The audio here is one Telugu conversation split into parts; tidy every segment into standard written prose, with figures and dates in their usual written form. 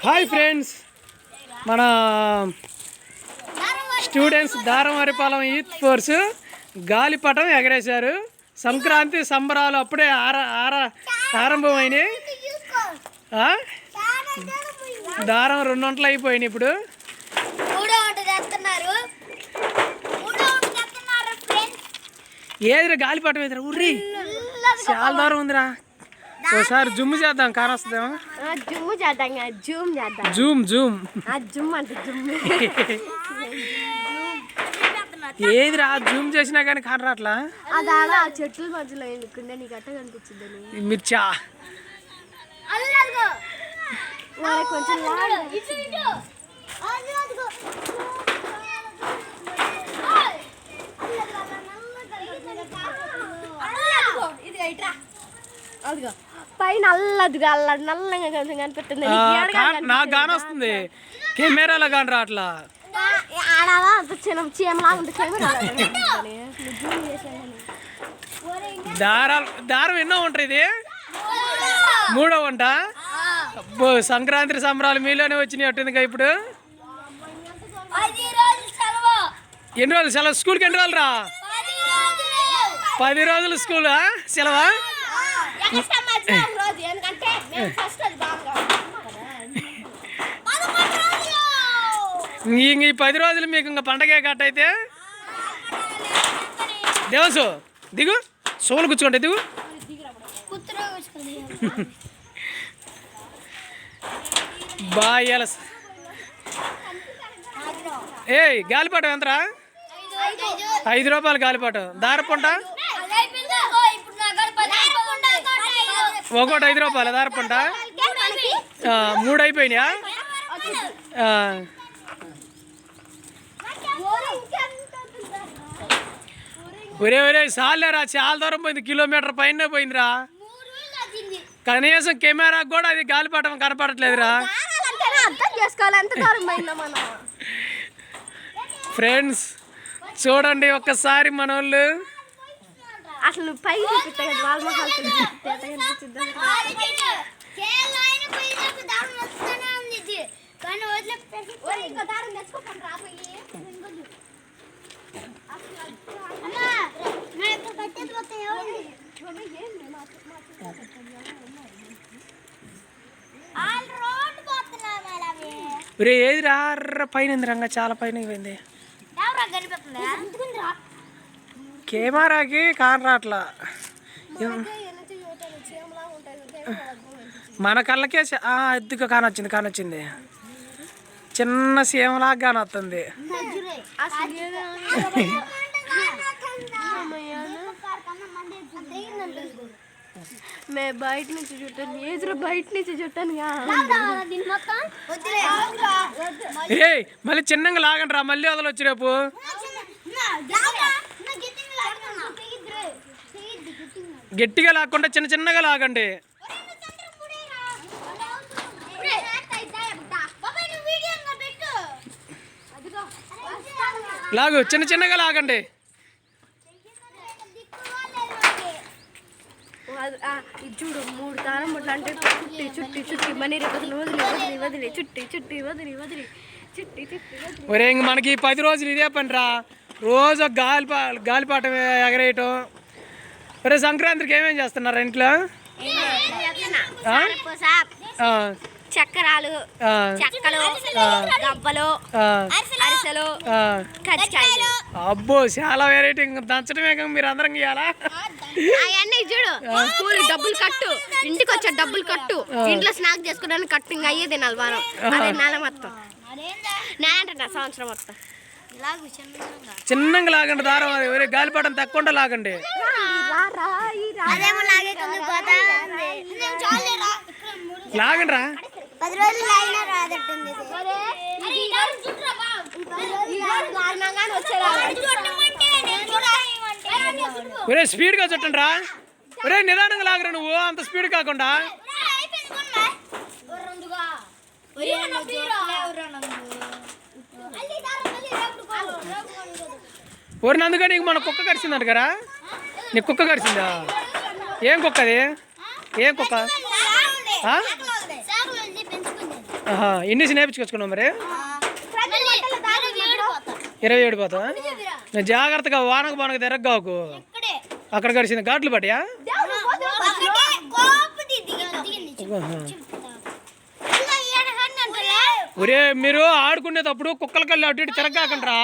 హాయ్ ఫ్రెండ్స్, మన స్టూడెంట్స్ దారమరిపాలెం యూత్ ఫోర్స్ గాలిపటం ఎగరేశారు. సంక్రాంతి సంబరాలు అప్పుడే ఆరంభమైనాయి. దారం 2 గంటలు అయిపోయినాయి. ఇప్పుడు ఏదిరా గాలిపటం ఏదిరా? ఉర్రి చాలా దూరం ఉందిరా. ఒకసారి జూమ్ చేద్దాం, కార్ వస్తుందేమో. ఏదిరా జూమ్ చేసినా కానీ కార్ రాట్లా. చెట్ల మధ్యలో నీకు అట్ట కనిపించింది. మిర్చా కొంచెం పైన అల్లదిగా నల్లగా కనిపిస్తుంది. నాకు గాని వస్తుంది, కెమెరాలో కానీ రాట్లా. దారం ఎన్నో ఉంటాయి? ఇది 3వ వంట. అబ్బో, సంక్రాంతి సంబరాలు మీలోనే వచ్చినాయి అట్టుంది. ఇప్పుడు ఎన్ని రోజులు సెలవు? స్కూల్కి ఎన్ని రోజులు రా? 10 రోజులు స్కూల్ సెలవా? ఇంక ఈ 10 రోజులు మీకు ఇంకా పండగే కట్ అయితే. దేవసు దిగు, సోలు కూర్చోండి, దిగు. బాయ్. ఏ గాలిపాటం ఎంతరా? 5 రూపాయలు గాలిపాటం. దారపుంట ఒకటి 5 రూపాయలు. దారపుంట 3 అయిపోయినాయా? ఒరే చాలేరా, చాలా దూరం పోయింది. కిలోమీటర్ పైన పోయిందిరా. కనీసం కెమెరాకు కూడా అది గాలిపటం కనపడట్లేదురా. ఫ్రెండ్స్ చూడండి ఒక్కసారి మన వాళ్ళు. అసలు పై ఒరే ఏది రా పైన రంగా, చాలా పైన పోయింది. కెమెరాకి కాన్ రాట్లా. మన కళ్ళకే ఎద్దుగా కానొచ్చింది. చిన్న సీమలాగా కానొస్తుంది. బయట నుంచి చుట్టాను, ఏదో బయట నుంచి చుట్టాను. మళ్ళీ చిన్నగా లాగండి రా, మళ్ళీ వదలొచ్చు రేపు. గట్టిగా లాక్కుండా చిన్నగా లాగండి. లాగు, చిన్నగా లాగండి. చూడు 3 తారం ముట్లు అంటే చుట్టి మనీ వదిలి చుట్టి వదిలి. ఒరే ఇంక మనకి 10 రోజులు ఇదే పని రా. రోజు గాలిపాటం ఎగరేయటం. ఒరే సంక్రాంతికి ఏమేం చేస్తున్నారు ఇంట్లో? చక్రాలు, చెక్కలు, గవ్వలు, అరిసెలు, కజ్జికాయలు. అబ్బో చాలా వెరైటీ. దంచడమే మీరు అందరం ఇవ్వాలా? అవన్నీ చూడు. స్కూల్ డబ్బులు కట్టు, ఇంటికి వచ్చే డబ్బులు కట్టు, ఇంట్లో స్నాక్ చేసుకోవడానికి కట్టు. ఇంకా అయ్యే తినాలి వారం. అదే నెల మొత్తం నేనంటున్నా, సంవత్సరం మొత్తం. చిన్నగా లాగండి దారం. ఒరే గాలిపటం తక్కువ లాగండి. లాగండి రా. 10 రోజులు ఒరే స్పీడ్గా చుట్టండి రా. ఒరే నిదానంగా లాగరా, నువ్వు అంత స్పీడ్ కాకుండా. ఊరినందుగా నీకు మన కుక్క కరిచిందంట కదా? నీకు కుక్క కరిచిందా? ఏం కుక్క అది? ఏం కుక్క? ఎన్ని నేర్పించుకొచ్చుకున్నావు మరి 27 పోతావా? జాగ్రత్తగా వానకు బానకు తిరగగాకు. అక్కడ గడిచింది ఘాట్లు పట్టియా? ఒరే మీరు ఆడుకునేటప్పుడు కుక్కల కళ్ళు అటు ఇటు తిరగకండ్రా.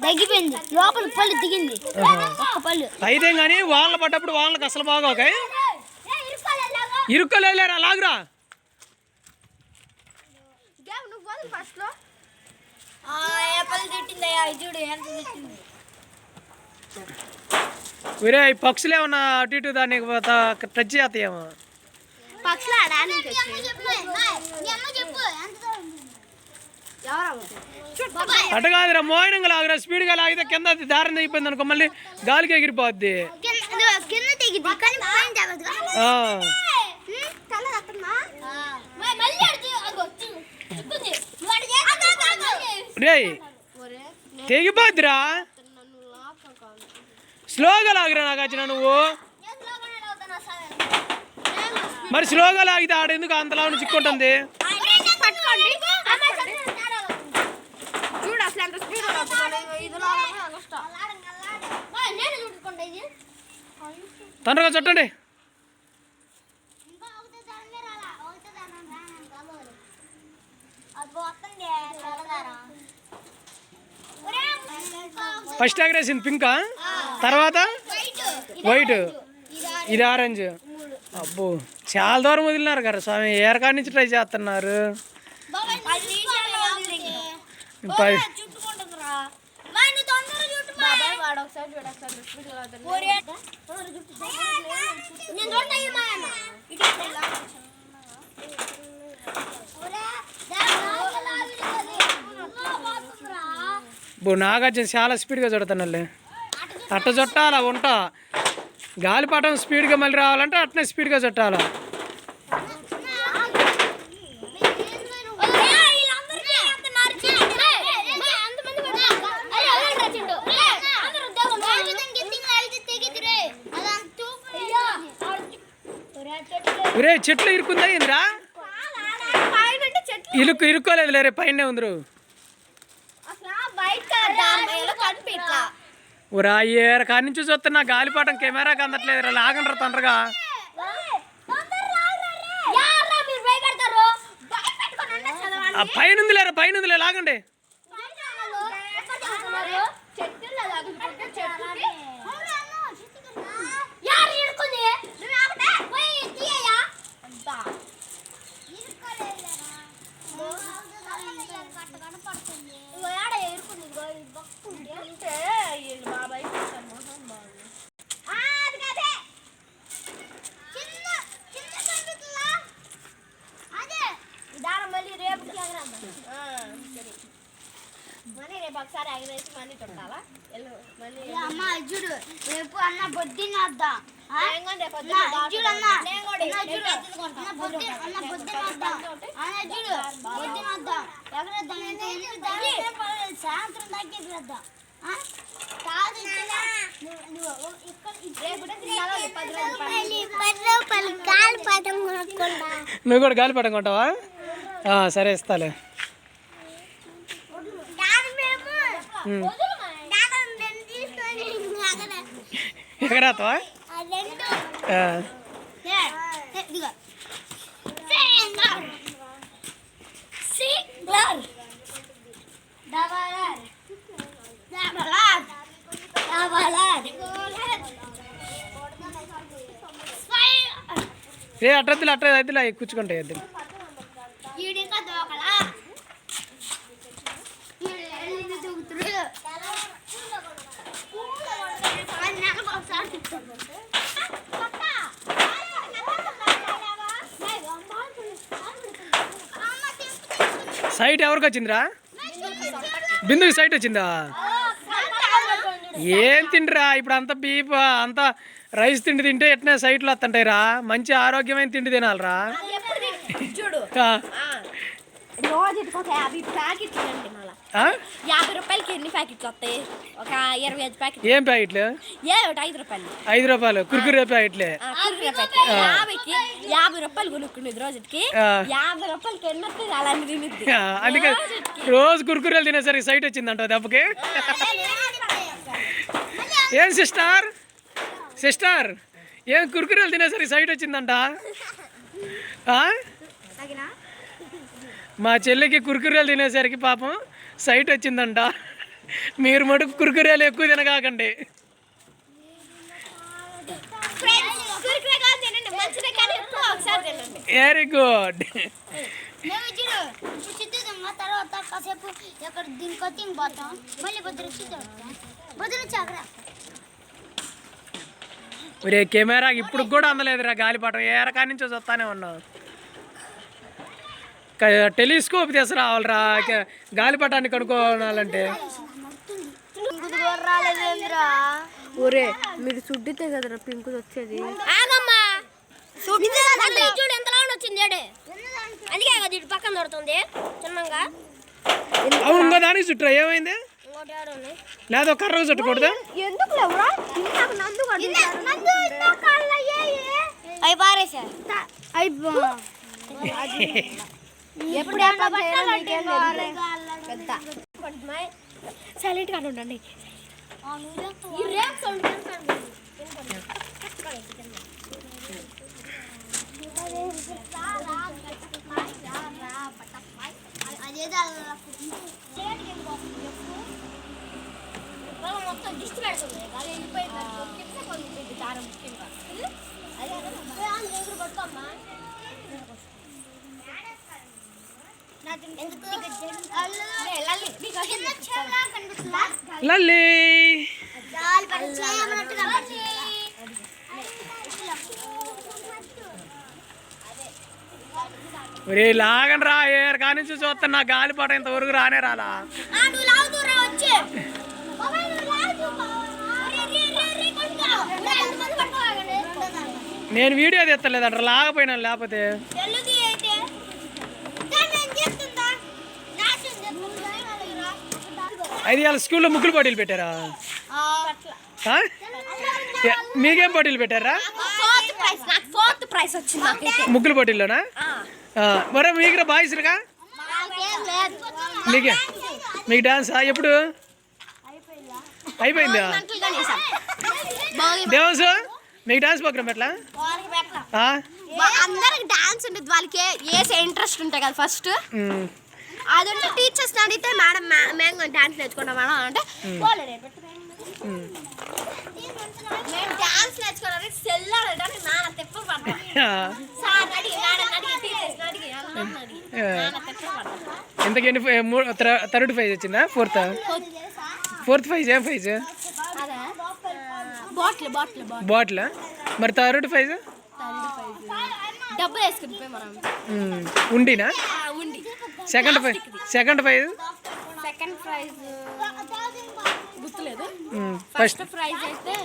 తగ్గిపోయింది లోపల పళ్ళు దిగింది అయితే కానీ వాళ్ళని పడ్డప్పుడు వాళ్ళకి అసలు బాగా ఇరుక్కోలేరా లాగురా. వేరే ఈ పక్షులు ఏమన్నా అటు ఇటు దాన్ని టచ్ చేస్తాయేమో. అటు కాదురా మోయినంగా లాగురా. స్పీడ్గా లాగితే కింద దారిని అయిపోయింది అనుకో మళ్ళీ గాలికి ఎగిరిపోద్ది. రే తెగిపోద్దిరా. స్లోగా లాగిరా నాగార్జున నువ్వు. మరి స్లోగా లాగితే ఆడెందుకు అంతలా చిక్కుంటుంది? తొందరగా చుట్టండి. ఫస్ట్ ఎగరేసింది పింకా, తర్వాత వైట్, ఇది ఆరెంజ్. అబ్బో చాలా దూరం వదిలినారు కదా స్వామి. ఏరకాడి నుంచి ట్రై చేస్తున్నారు. నాగార్జున చాలా స్పీడ్గా చుడతానులే. అట్ట చుట్టాలా ఉంటా. గాలిపటం స్పీడ్గా మళ్ళీ రావాలంటే అట్నే స్పీడ్గా చుట్టాలా. ఒరే చెట్లు ఇరుకుందా ఇంద్రా? ఇరుక్కోలేదు లేరే పైన ఉందరు. ఊరా ఏర కాడి నుంచి చూస్తున్నా గాలిపటం కెమెరాకి అందట్లేదు. లాగండ్రా తొందరగా. పైన ఉంది లేరా, పైన ఉంది లాగండి. చూడు రేపు అన్న బొద్దుని వద్దాం. సాయంత్రం తగ్గిద్దాం. నువ్వు కూడా గాలిపటం కొంటావా? సరే ఇస్తాలే. ఎగరాతావా? ఏ అట్రద్దులు అట్లా కూర్చుకుంటాయి అద్దెలు. సైట్ ఎవరికి వచ్చిందిరా? బిందుకి సైట్ వచ్చిందా? ఏం తిండిరా ఇప్పుడు అంత బీఫ్ అంత రైస్ తిండి తింటే ఎట్నే సైట్లు వస్తుంటాయిరా. మంచి ఆరోగ్యమైన తిండి తినాలరా. రోజుకి ఒక 50 ప్యాకెట్లు అండి మళ్ళీ ఆ? 50 రూపాయలకి ఎన్ని ప్యాకెట్లు వస్తాయి? ఒక 25 ప్యాకెట్లు. ఏం ప్యాకెట్లు? ఒకటి 5 రూపాయలు. 5 రూపాయలు కుర్కురే ప్యాకెట్లే. 50 రూపాయలు కొనుక్కునేది రోజుకి. 50 రూపాయలకి ఎన్ని వస్తాయి? అలాంటి తినిద్ది. అందుకే రోజు కుర్కురేలు తినేసరికి సైట్ వచ్చిందంట దెబ్బకి. ఏం సిస్టర్ సిస్టర్ ఏం కుర్కురేలు తినేసరికి సైట్ వచ్చిందంట? ఆ? మా చెల్లికి కుర్కురేలు తినేసరికి పాపం సైట్ వచ్చిందంట. మీరు మటుకు కుర్కురేలు ఎక్కువ తినగాకండి. Very good. తర్వాత కాసేపు ఎక్కడ దీనికి వచ్చి పోతాం మళ్ళీ ఒరే కెమెరా ఇప్పుడు కూడా అందలేదురా గాలిపటం. ఏ రకాల నుంచో చూస్తానే ఉన్నావు. టెలిస్కోప్ తీసుకురావాలరా గాలిపటాన్ని కనుక్కోవాలంటే. ఒరే మీరు సుడ్డితే కదరా పింక్ వచ్చేది. చూడు ఎంతలా వచ్చింది. అందుకే కదా ఇటు పక్కన దొరుకుతుంది చిన్నగా. అవును ఇంకో దానికి చుట్టరా ఏమైంది? లేదా కర్ర చుట్టకూడదు? ఎందుకు లేవురా? అవి పారేసా ఎప్పుడు సైలెంట్ గా ఉండండి. మొత్తం దిష్టి పెడుతుంది. లల్లి ఒరే లాగండి రా. ఏ కాని నుంచి చూస్తున్నా గాలిపటం ఇంతవరకు రానే రాలా. నేను వీడియో తెత్తలేదంట లాగపోయినా. లేకపోతే అది వాళ్ళ స్కూల్లో ముగ్గులు పోటీలు పెట్టారా? మీకేం పోటీలు పెట్టారా? ముగ్గులు పోటీల్లోనా? మరో మీకు బాయ్స్గా మీకే మీకు డాన్సా? ఎప్పుడు అయిపోయిందా? దేవసు మీకు డాన్స్ ప్రోగ్రామ్ ఎట్లా? అందరికి డాన్స్ ఉంటుంది. వాళ్ళకి వేసే ఇంట్రెస్ట్ ఉంటాయి కదా ఫస్ట్. అదంటే టీచర్స్ అడిగితే మేడం మేము డాన్స్ నేర్చుకున్నాం మేడం అంటే మేము డాన్స్ నేర్చుకోవడానికి సెల్లాడడానికి నాన్న తెప్ప పడ్డా. సార్ అడిగి మేడం అడిగి టీచర్స్ అడిగి ఎంతకండి? 3rd ప్రైజ్ వచ్చిందా? ఫోర్త్ ప్రైజ్ ఏం ప్రైజ్? బాటిల్. మరి 3rd ప్రైజ్ డబ్బులు వేసుకుని మనం ఉండినా? సెకండ్ ప్రైజ్ సెకండ్ ప్రైజ్ గుర్తులేదు. ఫస్ట్ ప్రైజ్ అయితే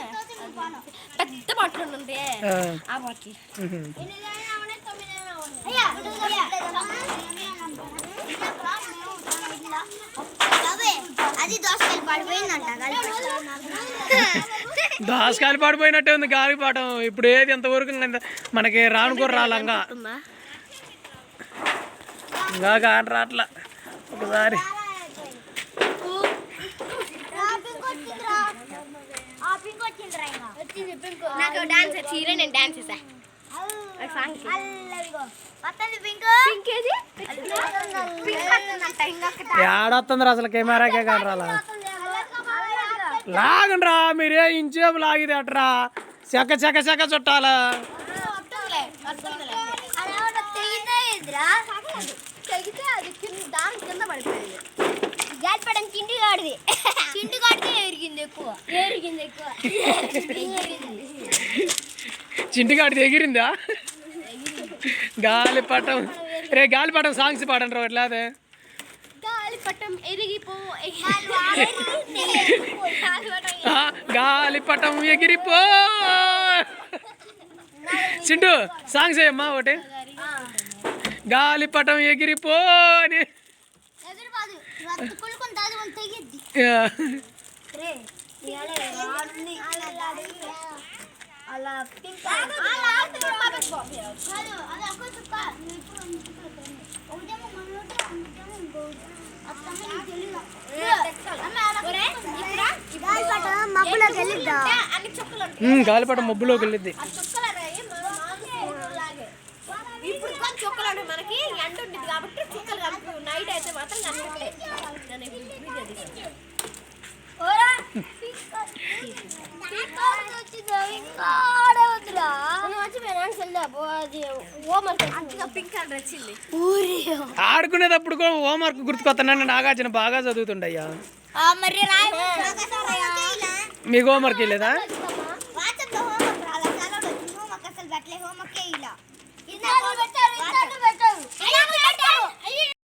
పెద్ద బాటిల్ ఉంది. ఆ బాటిల్ దోసకాయలు పడిపోయినట్టే ఉంది గాలిపాటం. ఇప్పుడు ఏది ఎంతవరకు మనకి రానుకోరు రాలంగా ఇంకా కాని రాట్లా. ఒకసారి నాకు డాన్స్ వచ్చి నేను డాన్స్ చేసా. ఏడొస్తుంది అసలు కెమెరాకే కానీ రాలా. లాగండి రా. మీరే ఇంచేపు లాగితే అట్రా చెక్క చెక్క చెక్క చుట్టాలా. గాలిపటం చింటి కాడిది. చింటి కాడితే ఎరిగింది ఎక్కువ. చింటిగాడిది ఎగిరిందా? గాలిపటం. రే గాలిపటం సాంగ్స్ పాడండి రా. ఎట్లాదే గాలిపటం ఎరిగిపో గాలిపటం ఎగిరిపో. చింటూ సాంగ్స్ అయ్యమ్మా ఒకటి. గాలిపటం ఎగిరిపో అని ఎదురుబాదు కుళ్ళుకొని దాదుకొని తెగిద్ది అలా పింక్ మబ్బులోకి వెళ్ళిద్దా గాలిపటం మబ్బులోకి వెళ్ళిద్ది. ఇప్పుడు చుక్కలు అంటే మనకి ఎండ ఉంటుంది కాబట్టి చుక్కలు కనిపి నైట్ అయితే మాత్రం కనిపించలేదు. పింక్ కలర్ వచ్చింది. ఆడుకునేటప్పుడు కూడా హోంవర్క్ గుర్తుకొస్తున్నాను. నాగార్జున బాగా చదువుతుండయ్యా. మరి మీకు హోంవర్క్ వెళ్ళేదా? హోంవర్క్ అసలు పెట్టలే, హోంవర్కే ఇలా